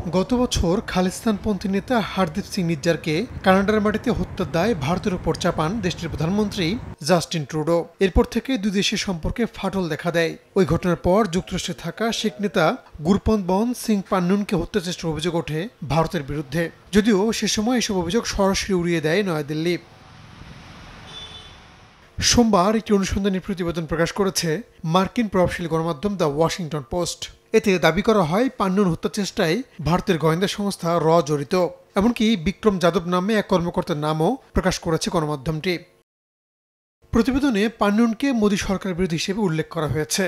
গত বছর খালিস্তানপন্থী নেতা হরদীপ সিং নিজ্জারকে কানাডার মাটিতে হত্যার দায় ভারতের উপর চাপান দেশটির প্রধানমন্ত্রী জাস্টিন ট্রুডো। এরপর থেকে দুই দেশের সম্পর্কে ফাটল দেখা দেয়। ওই ঘটনার পর যুক্তরাষ্ট্রে থাকা শিখ নেতা গুরপন্ত বরন সিং পান্নুনকে হত্যা চেষ্টার অভিযোগ ওঠে ভারতের বিরুদ্ধে, যদিও সে সময় এসব অভিযোগ সরাসরি উড়িয়ে দেয় নয়াদিল্লি। সোমবার একটি অনুসন্ধানী প্রতিবেদন প্রকাশ করেছে মার্কিন প্রভাবশালী গণমাধ্যম দ্য ওয়াশিংটন পোস্ট। এতে দাবি করা হয় পান্নুন হত্যা চেষ্টায় ভারতের গোয়েন্দা সংস্থা জড়িত। এমনকি বিক্রম যাদব নামে এক কর্মকর্তার নামও প্রকাশ করেছে গণমাধ্যমটি। প্রতিবেদনে পান্নুনকে মোদী সরকার বিরোধী হিসেবে উল্লেখ করা হয়েছে।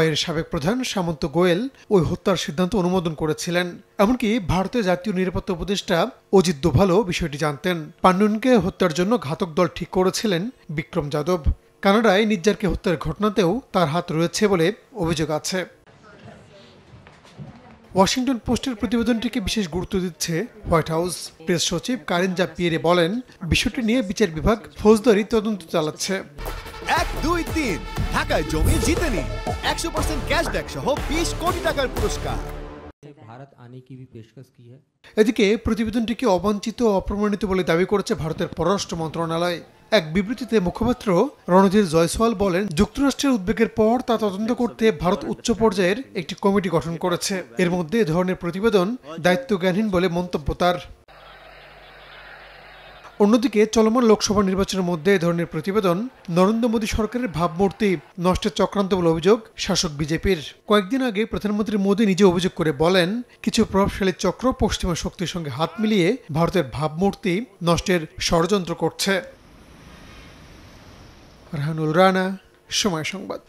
এর সাবেক প্রধান সামন্ত গোয়েল ওই হত্যার সিদ্ধান্ত অনুমোদন করেছিলেন। এমনকি ভারতের জাতীয় নিরাপত্তা উপদেষ্টা অজিত দোভালও বিষয়টি জানতেন। পান্নুনকে হত্যার জন্য ঘাতক দল ঠিক করেছিলেন বিক্রম যাদব। কানাডায় নিজ্জারকে হত্যার ঘটনাতেও তার হাত রয়েছে বলে অভিযোগ আছে। ওয়াশিংটন পোস্টের প্রতিবেদনটিকে বিশেষ গুরুত্ব দিচ্ছে হোয়াইট হাউস। প্রেস সচিব কারিন জাপিয়েরে বলেন, বিষয়টি নিয়ে বিচার বিভাগ ফৌজদারি তদন্ত চালাচ্ছে। 1, 2, 3 ঢাকায় জমি জিতে নিন 100% ক্যাশব্যাক সহ 20 কোটি টাকার পুরস্কার। ভারত আনে কি ভি পেশকশ কি হ্যায়। এদিকে প্রতিবেদনটিকে অবাঞ্ছিত ও অপ্রমাণিত বলে দাবি করেছে ভারতের পররাষ্ট্র মন্ত্রণালয়। এক বিবৃতিতে মুখপাত্র রণধীর জয়সওয়াল বলেন, যুক্তরাষ্ট্রের উদ্বেগের পর তা তদন্ত করতে ভারত উচ্চ পর্যায়ের একটি কমিটি গঠন করেছে। এর মধ্যে এ ধরনের প্রতিবেদন দায়িত্বজ্ঞানহীন বলে মন্তব্য তার। অন্যদিকে চলমান লোকসভা নির্বাচনের মধ্যে এ ধরনের প্রতিবেদন নরেন্দ্র মোদী সরকারের ভাবমূর্তি নষ্টের চক্রান্ত বলে অভিযোগ শাসক বিজেপির। কয়েকদিন আগে প্রধানমন্ত্রী মোদী নিজে অভিযোগ করে বলেন, কিছু প্রভাবশালী চক্র পশ্চিমা শক্তির সঙ্গে হাত মিলিয়ে ভারতের ভাবমূর্তি নষ্টের ষড়যন্ত্র করছে। রাহানুল রানা, সময় সংবাদ।